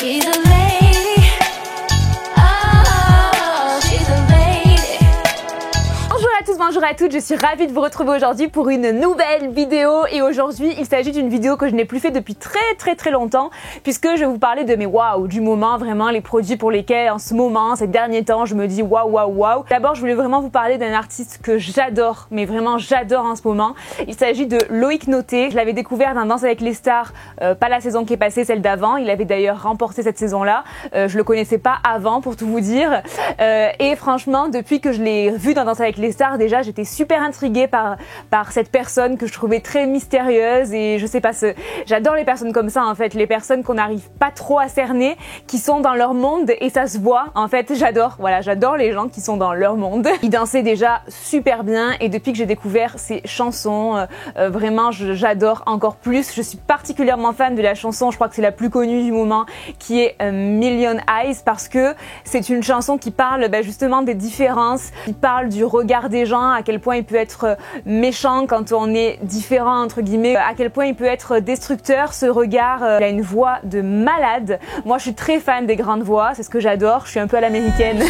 She's a lady. Oh, she's a lady. Bonjour à tous, bonjour à toutes, je suis ravie de vous retrouver aujourd'hui pour une nouvelle vidéo et aujourd'hui il s'agit d'une vidéo que je n'ai plus fait depuis très longtemps puisque je vais vous parler de mes waouh du moment, vraiment les produits pour lesquels en ce moment, ces derniers temps, je me dis waouh. D'abord je voulais vraiment vous parler d'un artiste que j'adore, mais vraiment j'adore en ce moment. Il s'agit de Loïc Noté. Je l'avais découvert dans Danse avec les stars, pas la saison qui est passée, celle d'avant. Il avait d'ailleurs remporté cette saison-là. Je le connaissais pas avant pour tout vous dire. Et franchement, depuis que je l'ai vu dans Danse avec les stars, déjà j'étais super intriguée par cette personne que je trouvais très mystérieuse et je sais pas, j'adore les personnes comme ça en fait, les personnes qu'on n'arrive pas trop à cerner, qui sont dans leur monde et ça se voit en fait, j'adore les gens qui sont dans leur monde. Il dansait déjà super bien et depuis que j'ai découvert ses chansons, vraiment j'adore encore plus. Je suis particulièrement fan de la chanson, je crois que c'est la plus connue du moment, qui est Million Eyes, parce que c'est une chanson qui parle justement des différences, qui parle du regard des gens, à quel point il peut être méchant quand on est différent entre guillemets, à quel point il peut être destructeur ce regard. Il a une voix de malade. Moi je suis très fan des grandes voix, c'est ce que j'adore, je suis un peu à l'américaine.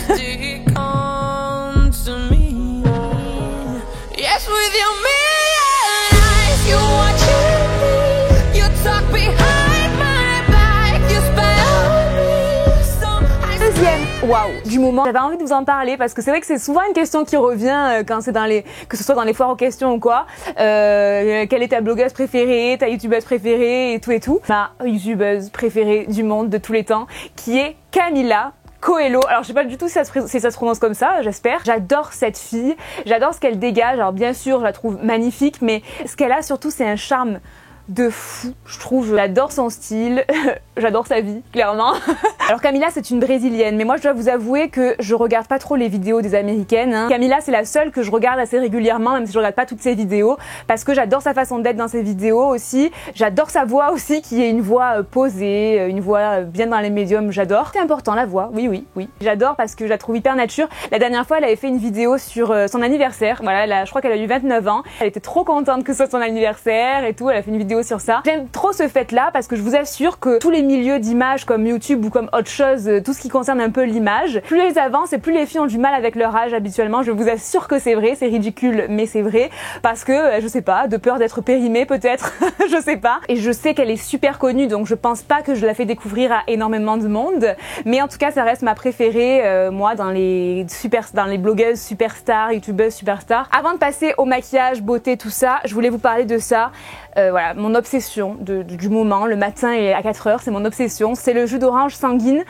Waouh du moment, j'avais envie de vous en parler parce que c'est vrai que c'est souvent une question qui revient quand c'est que ce soit dans les foires aux questions ou quoi. Quelle est ta blogueuse préférée, ta youtubeuse préférée et tout. Ma youtubeuse préférée du monde de tous les temps, qui est Camila Coelho. Alors je sais pas du tout si ça se prononce comme ça, j'espère. J'adore cette fille, j'adore ce qu'elle dégage. Alors bien sûr, je la trouve magnifique, mais ce qu'elle a surtout, c'est un charme de fou, je trouve. J'adore son style, j'adore sa vie, clairement. Alors Camila, c'est une brésilienne, mais moi je dois vous avouer que je regarde pas trop les vidéos des américaines. Camila, c'est la seule que je regarde assez régulièrement, même si je regarde pas toutes ses vidéos, parce que j'adore sa façon d'être dans ses vidéos aussi. J'adore sa voix aussi, qui est une voix posée, une voix bien dans les médiums, j'adore. C'est important la voix, oui. J'adore parce que je la trouve hyper nature. La dernière fois, elle avait fait une vidéo sur son anniversaire. Voilà, je crois qu'elle a eu 29 ans. Elle était trop contente que ce soit son anniversaire et tout. Elle a fait une vidéo sur ça. J'aime trop ce fait-là parce que je vous assure que tous les milieux d'image comme YouTube ou comme autre chose, tout ce qui concerne un peu l'image, plus elles avancent et plus les filles ont du mal avec leur âge habituellement. Je vous assure que c'est vrai, c'est ridicule mais c'est vrai parce que je sais pas, de peur d'être périmée peut-être, je sais pas. Et je sais qu'elle est super connue donc je pense pas que je la fais découvrir à énormément de monde, mais en tout cas ça reste ma préférée moi dans les blogueuses superstars, youtubeuses superstars. Avant de passer au maquillage, beauté, tout ça, je voulais vous parler de ça. Voilà, mon obsession du moment, le matin et à 4h, c'est mon obsession, c'est le jus d'orange sanguine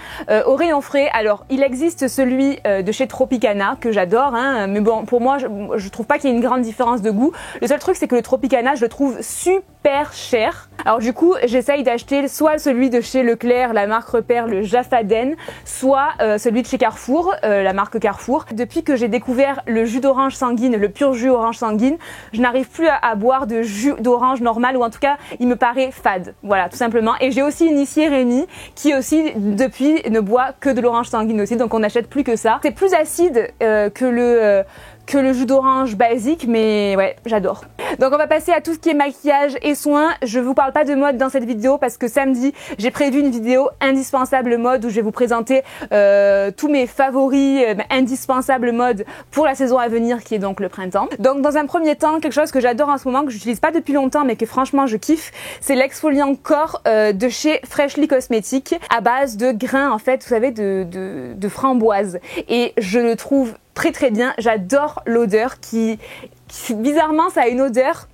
au rayon frais. Alors, il existe celui de chez Tropicana, que j'adore, mais bon, pour moi, je trouve pas qu'il y ait une grande différence de goût. Le seul truc, c'est que le Tropicana, je le trouve super cher. Alors du coup, j'essaye d'acheter soit celui de chez Leclerc, la marque repère, le Jaffaden, soit celui de chez Carrefour, la marque Carrefour. Depuis que j'ai découvert le jus d'orange sanguine, le pur jus orange sanguine, je n'arrive plus à boire de jus d'orange normal, ou en tout cas, il me paraît fade. Voilà, tout simplement. Et j'ai aussi initié Rémi, qui aussi, depuis, ne boit que de l'orange sanguine aussi, donc on n'achète plus que ça. C'est plus acide que le jus d'orange basique, mais ouais, j'adore. Donc on va passer à tout ce qui est maquillage et soins. Je vous parle pas de mode dans cette vidéo parce que samedi, j'ai prévu une vidéo indispensable mode où je vais vous présenter tous mes favoris indispensables mode pour la saison à venir qui est donc le printemps. Donc dans un premier temps, quelque chose que j'adore en ce moment, que j'utilise pas depuis longtemps mais que franchement je kiffe, c'est l'exfoliant corps de chez Freshly Cosmetics à base de grains en fait, vous savez, de framboise. Et je le trouve très bien, j'adore l'odeur qui bizarrement ça a une odeur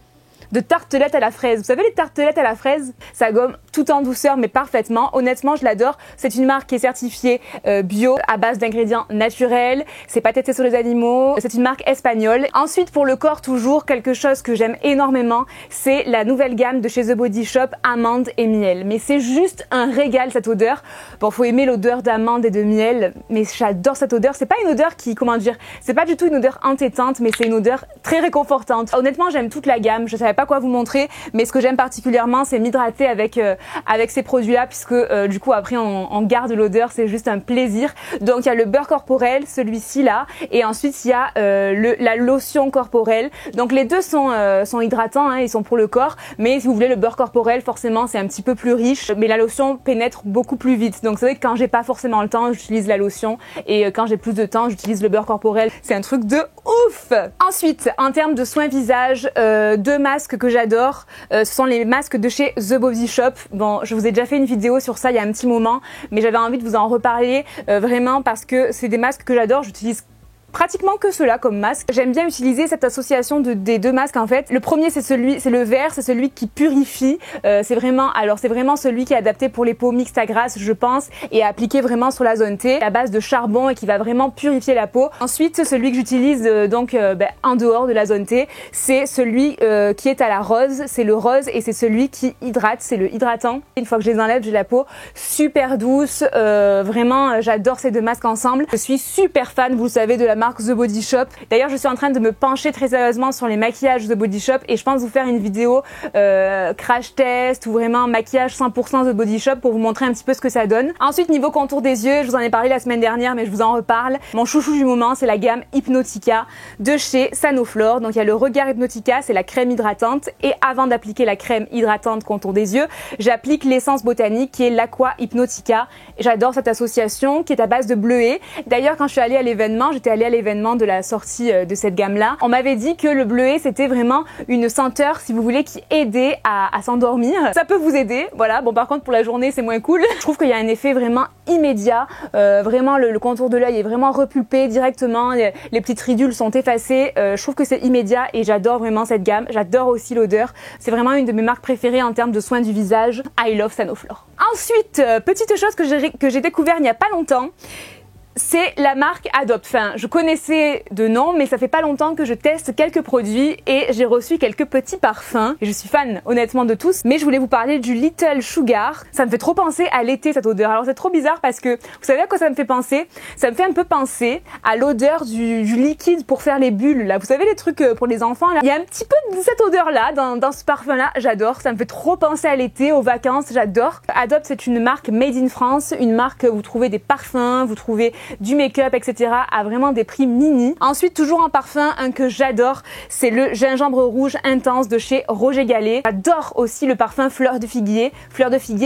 de tartelette à la fraise. Vous savez les tartelettes à la fraise, ça gomme tout en douceur mais parfaitement. Honnêtement, je l'adore. C'est une marque qui est certifiée bio à base d'ingrédients naturels. C'est pas testé sur les animaux. C'est une marque espagnole. Ensuite, pour le corps, toujours quelque chose que j'aime énormément, c'est la nouvelle gamme de chez The Body Shop, amande et miel. Mais c'est juste un régal cette odeur. Bon, faut aimer l'odeur d'amande et de miel, mais j'adore cette odeur. C'est pas une odeur qui, comment dire, c'est pas du tout une odeur entêtante, mais c'est une odeur très réconfortante. Honnêtement, j'aime toute la gamme. Je savais pas pas quoi vous montrer, mais ce que j'aime particulièrement, c'est m'hydrater avec ces produits-là, puisque du coup après on garde l'odeur, c'est juste un plaisir. Donc il y a le beurre corporel, celui-ci là, et ensuite il y a la lotion corporelle. Donc les deux sont hydratants, hein, ils sont pour le corps, mais si vous voulez le beurre corporel, forcément c'est un petit peu plus riche, mais la lotion pénètre beaucoup plus vite. Donc c'est vrai que quand j'ai pas forcément le temps, j'utilise la lotion, et quand j'ai plus de temps, j'utilise le beurre corporel. C'est un truc de ouf. Ensuite, en termes de soins visage, deux masques que j'adore, ce sont les masques de chez The Body Shop. Bon, je vous ai déjà fait une vidéo sur ça il y a un petit moment, mais j'avais envie de vous en reparler vraiment parce que c'est des masques que j'adore. J'utilise pratiquement que cela comme masque. J'aime bien utiliser cette association des deux masques en fait. Le premier c'est le vert, c'est celui qui purifie. C'est vraiment celui qui est adapté pour les peaux mixtes à grasse, je pense, et appliqué vraiment sur la zone T, à base de charbon et qui va vraiment purifier la peau. Ensuite, celui que j'utilise en dehors de la zone T, c'est celui qui est à la rose. C'est le rose et c'est celui qui hydrate, c'est le hydratant. Une fois que je les enlève, j'ai la peau super douce. Vraiment, j'adore ces deux masques ensemble. Je suis super fan, vous le savez, de la marque The Body Shop. D'ailleurs, je suis en train de me pencher très sérieusement sur les maquillages The Body Shop et je pense vous faire une vidéo crash test ou vraiment maquillage 100% The Body Shop pour vous montrer un petit peu ce que ça donne. Ensuite, niveau contour des yeux, je vous en ai parlé la semaine dernière, mais je vous en reparle. Mon chouchou du moment, c'est la gamme Hypnotica de chez Sanoflore. Donc, il y a le Regard Hypnotica, c'est la crème hydratante. Et avant d'appliquer la crème hydratante contour des yeux, j'applique l'essence botanique qui est l'Aqua Hypnotica. J'adore cette association qui est à base de bleuet. D'ailleurs, quand je suis allée à l'événement, de la sortie de cette gamme-là, on m'avait dit que le bleuet, c'était vraiment une senteur, si vous voulez, qui aidait à s'endormir. Ça peut vous aider, voilà. Bon, par contre, pour la journée, c'est moins cool. Je trouve qu'il y a un effet vraiment immédiat. Vraiment, le contour de l'œil est vraiment repulpé directement. Les petites ridules sont effacées. Je trouve que c'est immédiat et j'adore vraiment cette gamme. J'adore aussi l'odeur. C'est vraiment une de mes marques préférées en termes de soins du visage. I love Sanoflore. Ensuite, petite chose que j'ai découvert il n'y a pas longtemps, c'est la marque Adopt. Enfin, je connaissais de nom, mais ça fait pas longtemps que je teste quelques produits et j'ai reçu quelques petits parfums. Et je suis fan, honnêtement, de tous. Mais je voulais vous parler du Little Sugar. Ça me fait trop penser à l'été, cette odeur. Alors, c'est trop bizarre parce que, vous savez à quoi ça me fait penser? Ça me fait un peu penser à l'odeur du liquide pour faire les bulles, là. Vous savez, les trucs pour les enfants, là. Il y a un petit peu de cette odeur-là dans ce parfum-là. J'adore. Ça me fait trop penser à l'été, aux vacances. J'adore. Adopt, c'est une marque made in France. Une marque où vous trouvez des parfums, vous trouvez du make-up, etc. à vraiment des prix mini. Ensuite, toujours en parfum, un que j'adore, c'est le gingembre rouge intense de chez Roger Gallet. J'adore aussi le parfum fleur de figuier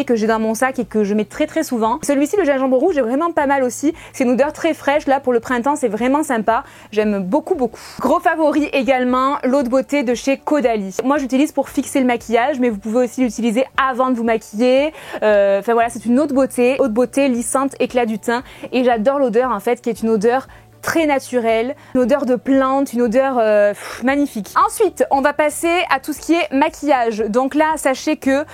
que j'ai dans mon sac et que je mets très très souvent. Celui-ci, le gingembre rouge, est vraiment pas mal aussi. C'est une odeur très fraîche, là, pour le printemps, c'est vraiment sympa. J'aime beaucoup, beaucoup. Gros favori également, l'eau de beauté de chez Caudalie. Moi, j'utilise pour fixer le maquillage, mais vous pouvez aussi l'utiliser avant de vous maquiller. Enfin voilà, c'est une eau de beauté lissante, éclat du teint, et j'adore l'odeur en fait, qui est une odeur très naturelle, une odeur de plante, une odeur magnifique. Ensuite, on va passer à tout ce qui est maquillage. Donc là, sachez que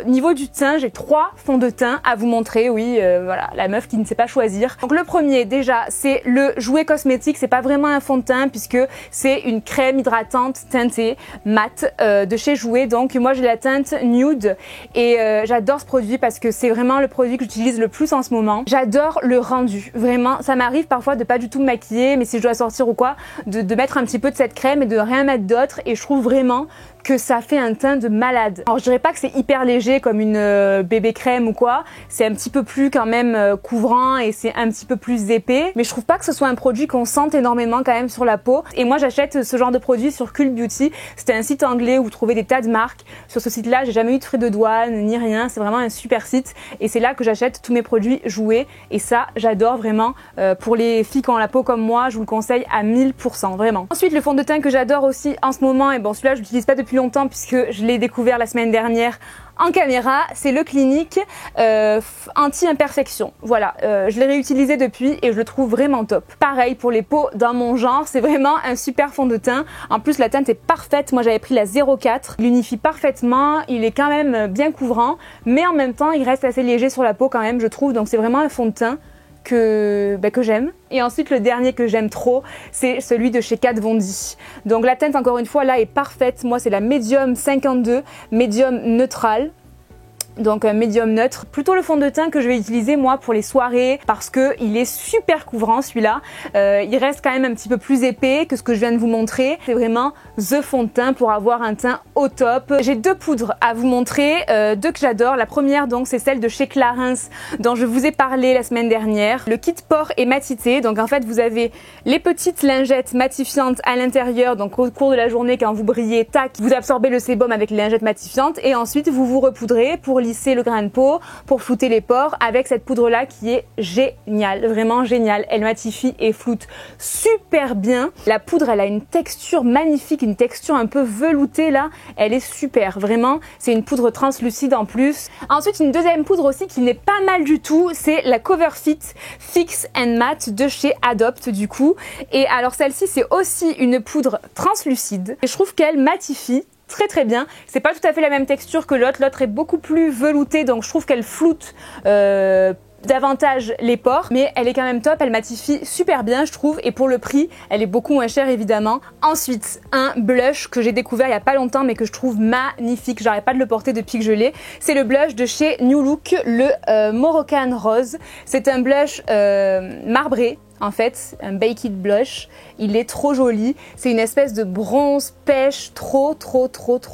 niveau du teint, j'ai 3 fonds de teint à vous montrer. Oui, voilà, la meuf qui ne sait pas choisir. Donc le premier, déjà, c'est le Jouet Cosmétique. C'est pas vraiment un fond de teint puisque c'est une crème hydratante teintée mat de chez Jouet. Donc moi, j'ai la teinte nude et j'adore ce produit parce que c'est vraiment le produit que j'utilise le plus en ce moment. J'adore le rendu. Vraiment, ça m'arrive parfois de pas du tout me maquiller, mais si je dois sortir ou quoi, de mettre un petit peu de cette crème et de rien mettre d'autre, et je trouve vraiment que ça fait un teint de malade. Alors je dirais pas que c'est hyper léger comme une bébé crème ou quoi, c'est un petit peu plus quand même couvrant et c'est un petit peu plus épais, mais je trouve pas que ce soit un produit qu'on sente énormément quand même sur la peau. Et moi j'achète ce genre de produit sur Cult Beauty, c'était un site anglais où vous trouvez des tas de marques. Sur ce site là, j'ai jamais eu de frais de douane ni rien, c'est vraiment un super site et c'est là que j'achète tous mes produits Jouet et ça j'adore vraiment. Pour les filles qui ont la peau comme moi, je vous le conseille à 1000%, vraiment. Ensuite, le fond de teint que j'adore aussi en ce moment, et bon celui-là je l'utilise pas depuis longtemps puisque je l'ai découvert la semaine dernière en caméra, c'est le Clinique Anti-Imperfection. Voilà, je l'ai réutilisé depuis et je le trouve vraiment top. Pareil pour les peaux dans mon genre, c'est vraiment un super fond de teint. En plus la teinte est parfaite, moi j'avais pris la 04, il unifie parfaitement, il est quand même bien couvrant, mais en même temps il reste assez léger sur la peau quand même je trouve, donc c'est vraiment un fond de teint que j'aime. Et ensuite le dernier que j'aime trop, c'est celui de chez Kat Von D. Donc la teinte encore une fois là est parfaite, moi c'est la Medium 52, Medium neutrale. donc un médium neutre, plutôt le fond de teint que je vais utiliser moi pour les soirées parce que il est super couvrant celui-là. Il reste quand même un petit peu plus épais que ce que je viens de vous montrer. C'est vraiment the fond de teint pour avoir un teint au top. J'ai deux poudres à vous montrer, deux que j'adore. La première donc c'est celle de chez Clarins dont je vous ai parlé la semaine dernière. Le kit pore et matité, donc en fait vous avez les petites lingettes matifiantes à l'intérieur, donc au cours de la journée quand vous brillez, tac, vous absorbez le sébum avec les lingettes matifiantes et ensuite vous vous repoudrez pour lisser le grain de peau, pour flouter les pores avec cette poudre là qui est géniale, vraiment géniale. Elle matifie et floute super bien. La poudre elle a une texture magnifique, une texture un peu veloutée là, elle est super, vraiment c'est une poudre translucide en plus. Ensuite une deuxième poudre aussi qui n'est pas mal du tout, c'est la Coverfit Fix and Matte de chez Adopt du coup. Et alors celle-ci c'est aussi une poudre translucide et je trouve qu'elle matifie très bien. C'est pas tout à fait la même texture que l'autre est beaucoup plus veloutée donc je trouve qu'elle floute davantage les pores, mais elle est quand même top, elle matifie super bien je trouve et pour le prix elle est beaucoup moins chère évidemment. Ensuite un blush que j'ai découvert il y a pas longtemps mais que je trouve magnifique, j'arrête pas de le porter depuis que je l'ai, c'est le blush de chez New Look, le Moroccan Rose. C'est un blush marbré en fait, un baked blush, il est trop joli, c'est une espèce de bronze pêche trop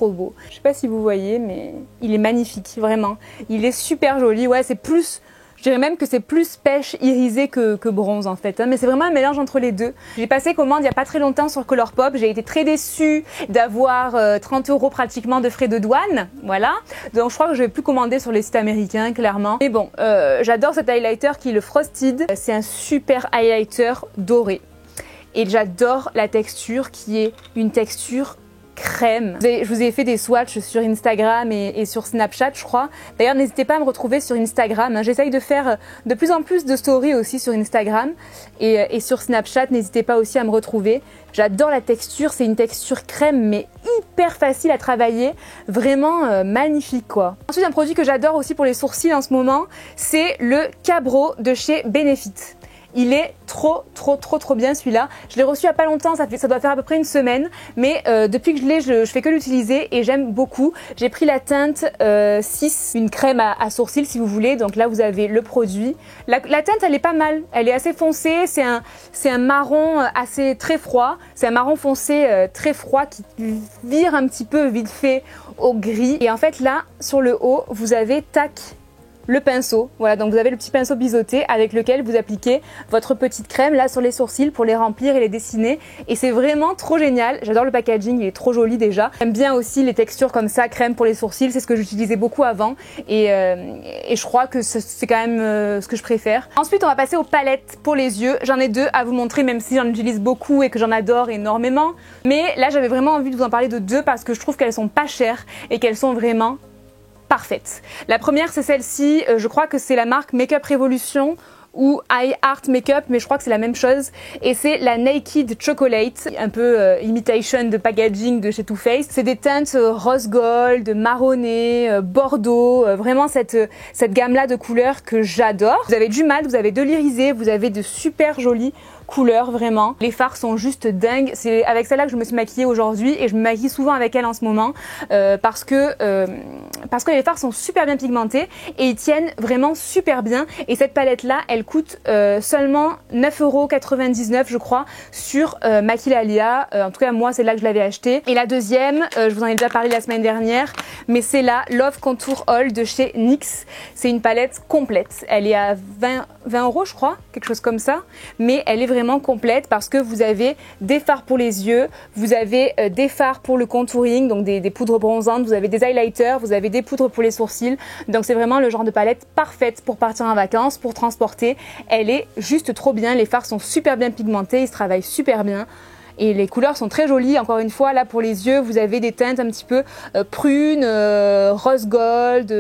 beau. Je sais pas si vous voyez mais il est magnifique vraiment, il est super joli, ouais c'est plus, je dirais même que c'est plus pêche irisée que bronze en fait, hein, mais c'est vraiment un mélange entre les deux. J'ai passé commande il n'y a pas très longtemps sur Colourpop, j'ai été très déçue d'avoir 30 € pratiquement de frais de douane, voilà. Donc je crois que je vais plus commander sur les sites américains clairement. Mais bon, j'adore cet highlighter qui est le Frosted, c'est un super highlighter doré. Et j'adore la texture qui est une texture crème. Je vous ai fait des swatchs sur Instagram et sur Snapchat je crois. D'ailleurs n'hésitez pas à me retrouver sur Instagram, hein. J'essaye de faire de plus en plus de stories aussi sur Instagram et sur Snapchat, n'hésitez pas aussi à me retrouver. J'adore la texture, c'est une texture crème mais hyper facile à travailler, vraiment magnifique quoi. Ensuite un produit que j'adore aussi pour les sourcils en ce moment, c'est le Cabro de chez Benefit. Il est trop bien celui-là. Je l'ai reçu il n'y a pas longtemps, ça doit faire à peu près une semaine. Mais depuis que je l'ai, je fais que l'utiliser et j'aime beaucoup. J'ai pris la teinte 6, une crème à sourcils si vous voulez. Donc là vous avez le produit. La teinte elle est pas mal, elle est assez foncée. C'est un marron assez très froid. C'est un marron foncé très froid qui vire un petit peu vite fait au gris. Et en fait là sur le haut vous avez tac, le pinceau, voilà, donc vous avez le petit pinceau biseauté avec lequel vous appliquez votre petite crème là sur les sourcils pour les remplir et les dessiner et c'est vraiment trop génial. J'adore le packaging, il est trop joli déjà. J'aime bien aussi les textures comme ça, crème pour les sourcils, c'est ce que j'utilisais beaucoup avant et je crois que c'est quand même ce que je préfère. Ensuite on va passer aux palettes pour les yeux. J'en ai deux à vous montrer même si j'en utilise beaucoup et que j'en adore énormément, mais là j'avais vraiment envie de vous en parler de deux parce que je trouve qu'elles sont pas chères et qu'elles sont vraiment parfaite. La première c'est celle-ci, je crois que c'est la marque Makeup Revolution ou I Art Makeup, mais je crois que c'est la même chose et c'est la Naked Chocolate, un peu imitation de packaging de chez Too Faced. C'est des teintes rose gold, marronné, bordeaux, vraiment cette gamme là de couleurs que j'adore. Vous avez du mat, vous avez de l'irisé, vous avez de super jolis couleurs vraiment. Les fards sont juste dingues. C'est avec celle-là que je me suis maquillée aujourd'hui et je me maquille souvent avec elle en ce moment parce que les fards sont super bien pigmentés et ils tiennent vraiment super bien. Et cette palette-là, elle coûte seulement 9,99 € je crois sur Maquillalia. En tout cas moi c'est là que je l'avais acheté. Et la deuxième, je vous en ai déjà parlé la semaine dernière, mais c'est la Love Contour All de chez NYX. C'est une palette complète. Elle est à 20 € je crois, quelque chose comme ça, mais elle est vraiment complète parce que vous avez des fards pour les yeux, vous avez des fards pour le contouring, donc des poudres bronzantes, vous avez des highlighters, vous avez des poudres pour les sourcils, donc c'est vraiment le genre de palette parfaite pour partir en vacances, pour transporter. Elle est juste trop bien, les fards sont super bien pigmentés, ils se travaillent super bien. Et les couleurs sont très jolies, encore une fois, là pour les yeux, vous avez des teintes un petit peu prunes, rose gold,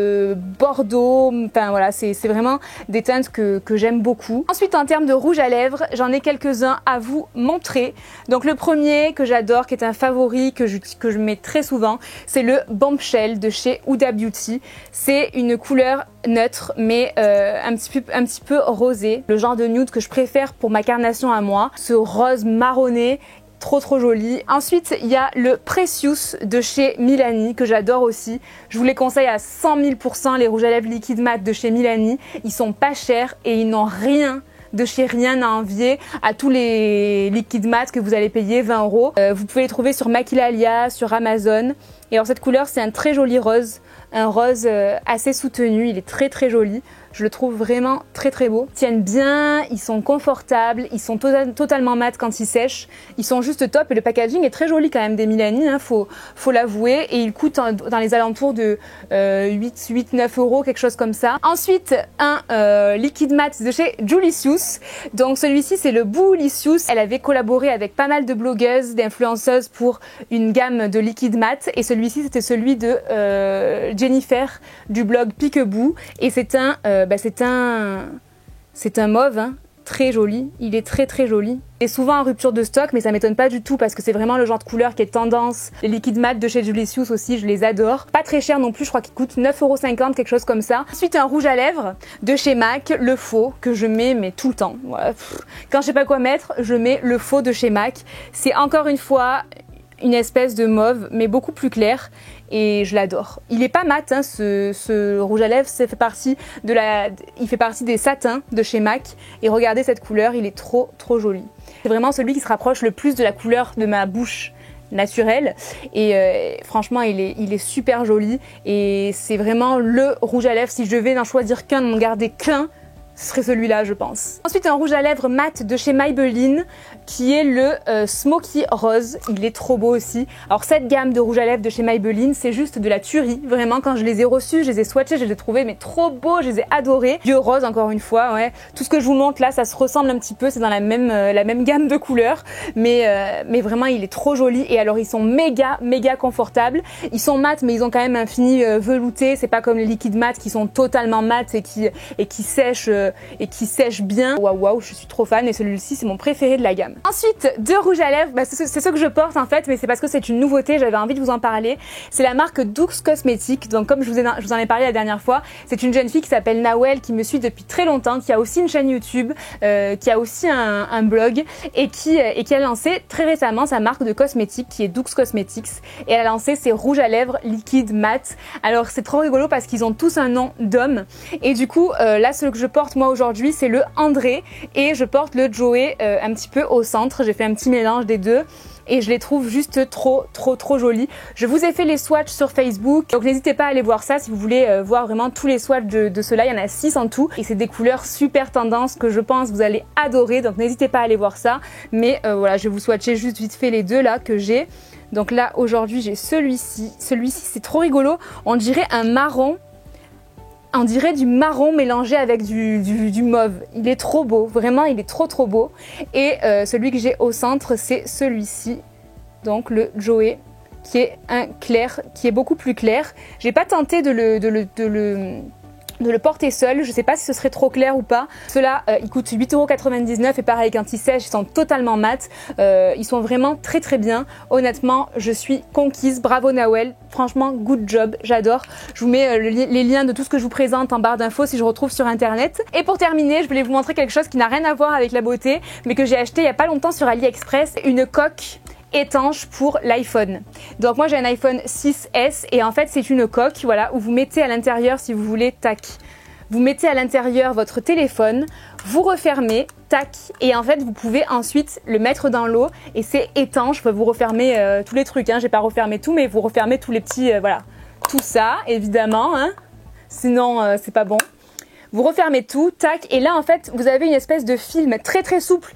bordeaux, enfin voilà, c'est vraiment des teintes que j'aime beaucoup. Ensuite, en termes de rouge à lèvres, j'en ai quelques-uns à vous montrer. Donc le premier que j'adore, qui est un favori, que je mets très souvent, c'est le Bombshell de chez Huda Beauty. C'est une couleur neutre, mais un petit peu rosé, le genre de nude que je préfère pour ma carnation à moi. Ce rose marronné, trop joli. Ensuite, il y a le Precious de chez Milani que j'adore aussi. Je vous les conseille à 100 000%, les rouges à lèvres liquide mat de chez Milani. Ils sont pas chers et ils n'ont rien de chez rien à envier à tous les liquides mat que vous allez payer 20 euros. Vous pouvez les trouver sur Maquilalia, sur Amazon. Et alors cette couleur, c'est un très joli rose, un rose assez soutenu. Il est très joli. Je le trouve vraiment très beau. Ils tiennent bien, ils sont confortables, ils sont totalement mat quand ils sèchent. Ils sont juste top et le packaging est très joli quand même des Milani, hein, faut l'avouer. Et il coûte dans les alentours de 8-9 euros, quelque chose comme ça. Ensuite, un liquide mat de chez Julicious. Donc celui-ci, c'est le Boolicious. Elle avait collaboré avec pas mal de blogueuses, d'influenceuses pour une gamme de liquide mat. Et celui-ci, c'était celui de Jennifer du blog Peekaboo. Et c'est un mauve, hein, très joli. Il est très joli. Il est souvent en rupture de stock, mais ça m'étonne pas du tout parce que c'est vraiment le genre de couleur qui est tendance. Les liquides mat de chez Julicious aussi, je les adore. Pas très cher non plus, je crois qu'il coûte 9,50 €, quelque chose comme ça. Ensuite, un rouge à lèvres de chez MAC, le faux, que je mets mais tout le temps. Ouais, quand je sais pas quoi mettre, je mets le faux de chez MAC. C'est encore une fois une espèce de mauve, mais beaucoup plus clair. Et je l'adore. Il est pas mat, hein, ce rouge à lèvres, il fait partie des satins de chez MAC. Et regardez cette couleur, il est trop joli. C'est vraiment celui qui se rapproche le plus de la couleur de ma bouche naturelle. Et franchement, il est super joli. Et c'est vraiment le rouge à lèvres. Si je devais n'en choisir qu'un, n'en garder qu'un, ce serait celui-là, je pense. Ensuite, un rouge à lèvres mat de chez Maybelline qui est le Smoky Rose. Il est trop beau aussi. Alors, cette gamme de rouge à lèvres de chez Maybelline, c'est juste de la tuerie. Vraiment, quand je les ai reçus, je les ai swatchés, je les ai trouvés mais trop beaux, je les ai adorés. Vieux rose, encore une fois, ouais. Tout ce que je vous montre là, ça se ressemble un petit peu. C'est dans la même gamme de couleurs. Mais vraiment, il est trop joli. Et alors, ils sont méga confortables. Ils sont mat, mais ils ont quand même un fini velouté. C'est pas comme les liquides mat qui sont totalement mat et qui sèchent bien. Waouh, je suis trop fan et celui-ci c'est mon préféré de la gamme. Ensuite, deux rouges à lèvres, c'est ce que je porte en fait, mais c'est parce que c'est une nouveauté, j'avais envie de vous en parler. C'est la marque Dux Cosmetics. Donc comme je vous en ai parlé la dernière fois, c'est une jeune fille qui s'appelle Nawel, qui me suit depuis très longtemps, qui a aussi une chaîne YouTube, qui a aussi un blog et qui a lancé très récemment sa marque de cosmétiques qui est Dux Cosmetics, et elle a lancé ses rouges à lèvres liquide mat. Alors c'est trop rigolo parce qu'ils ont tous un nom d'homme et du coup là ce que je porte moi aujourd'hui, c'est le André et je porte le Joey un petit peu au centre. J'ai fait un petit mélange des deux et je les trouve juste trop jolis. Je vous ai fait les swatchs sur Facebook, donc n'hésitez pas à aller voir ça si vous voulez voir vraiment tous les swatchs de ceux-là. Il y en a 6 en tout et c'est des couleurs super tendance que je pense vous allez adorer, donc n'hésitez pas à aller voir ça. Mais voilà, je vais vous swatcher juste vite fait les deux là que j'ai. Donc là aujourd'hui j'ai celui-ci. Celui-ci c'est trop rigolo, on dirait un marron. On dirait du marron mélangé avec du mauve. Il est trop beau, vraiment il est trop beau. Et celui que j'ai au centre, c'est celui-ci, donc le Joey, qui est un clair, qui est beaucoup plus clair. J'ai pas tenté de le porter seul, je sais pas si ce serait trop clair ou pas. Ceux-là, ils coûtent 8,99 € et pareil, quand ils sèchent, ils sont totalement mat. Ils sont vraiment très bien. Honnêtement, je suis conquise. Bravo Nawel. Franchement, good job. J'adore. Je vous mets les liens de tout ce que je vous présente en barre d'infos si je retrouve sur internet. Et pour terminer, je voulais vous montrer quelque chose qui n'a rien à voir avec la beauté, mais que j'ai acheté il y a pas longtemps sur AliExpress. Une coque étanche pour l'iPhone. Donc moi j'ai un iPhone 6S et en fait c'est une coque, voilà, où vous mettez à l'intérieur, si vous voulez, tac, vous mettez à l'intérieur votre téléphone, vous refermez, tac, et en fait vous pouvez ensuite le mettre dans l'eau et c'est étanche. Vous refermez tous les trucs, hein. J'ai pas refermé tout, mais vous refermez tous les petits, voilà, tout ça évidemment, hein. Sinon c'est pas bon. Vous refermez tout, tac, et là en fait vous avez une espèce de film très souple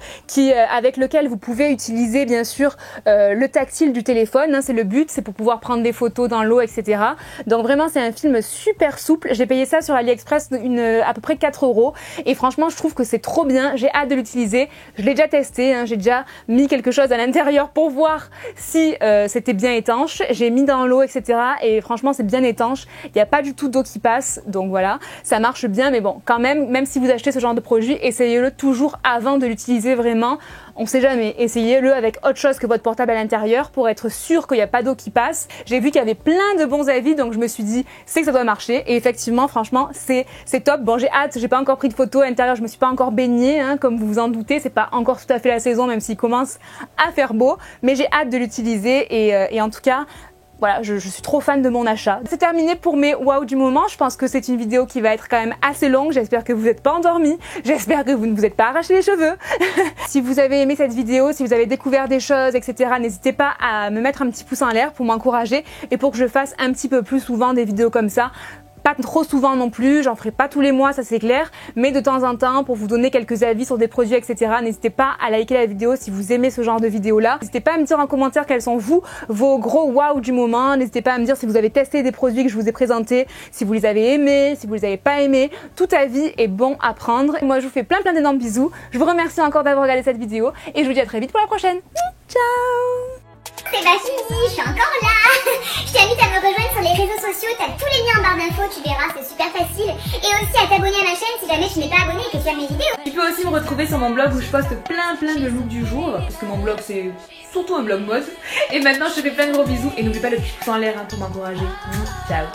avec lequel vous pouvez utiliser bien sûr le tactile du téléphone, hein, c'est le but, c'est pour pouvoir prendre des photos dans l'eau, etc. Donc vraiment c'est un film super souple. J'ai payé ça sur AliExpress à peu près 4 € et franchement je trouve que c'est trop bien, j'ai hâte de l'utiliser. Je l'ai déjà testé, hein, j'ai déjà mis quelque chose à l'intérieur pour voir si c'était bien étanche. J'ai mis dans l'eau, etc. et franchement c'est bien étanche, il n'y a pas du tout d'eau qui passe, donc voilà, ça marche bien. Mais bon, quand même si vous achetez ce genre de produit, essayez-le toujours avant de l'utiliser vraiment. On sait jamais, essayez-le avec autre chose que votre portable à l'intérieur pour être sûr qu'il n'y a pas d'eau qui passe. J'ai vu qu'il y avait plein de bons avis, donc je me suis dit c'est que ça doit marcher, et effectivement franchement c'est top. Bon, j'ai hâte, j'ai pas encore pris de photos à l'intérieur, je me suis pas encore baignée, hein, comme vous vous en doutez, c'est pas encore tout à fait la saison même s'il commence à faire beau, mais j'ai hâte de l'utiliser et en tout cas voilà, je suis trop fan de mon achat. C'est terminé pour mes waouh du moment. Je pense que c'est une vidéo qui va être quand même assez longue. J'espère que vous n'êtes pas endormis. J'espère que vous ne vous êtes pas arraché les cheveux. Si vous avez aimé cette vidéo, si vous avez découvert des choses, etc., n'hésitez pas à me mettre un petit pouce en l'air pour m'encourager et pour que je fasse un petit peu plus souvent des vidéos comme ça. Pas trop souvent non plus, j'en ferai pas tous les mois, ça c'est clair, mais de temps en temps pour vous donner quelques avis sur des produits, etc. N'hésitez pas à liker la vidéo si vous aimez ce genre de vidéo là. N'hésitez pas à me dire en commentaire quels sont vos gros waouh du moment. N'hésitez pas à me dire si vous avez testé des produits que je vous ai présentés, si vous les avez aimés, si vous les avez pas aimés. Tout avis est bon à prendre. Moi je vous fais plein d'énormes bisous. Je vous remercie encore d'avoir regardé cette vidéo et je vous dis à très vite pour la prochaine. Ciao. C'est Vachini, je suis encore là. Je t'invite à me rejoindre sur les réseaux sociaux, t'as tous les liens en barre d'infos, tu verras, c'est super facile. Et aussi à t'abonner à ma chaîne si jamais tu n'es pas abonné et que tu aimes mes vidéos. Tu peux aussi me retrouver sur mon blog où je poste plein de looks du jour, parce que mon blog c'est surtout un blog mode. Et maintenant je te fais plein de gros bisous et n'oublie pas le petit pouce en l'air hein, pour m'encourager. Ciao.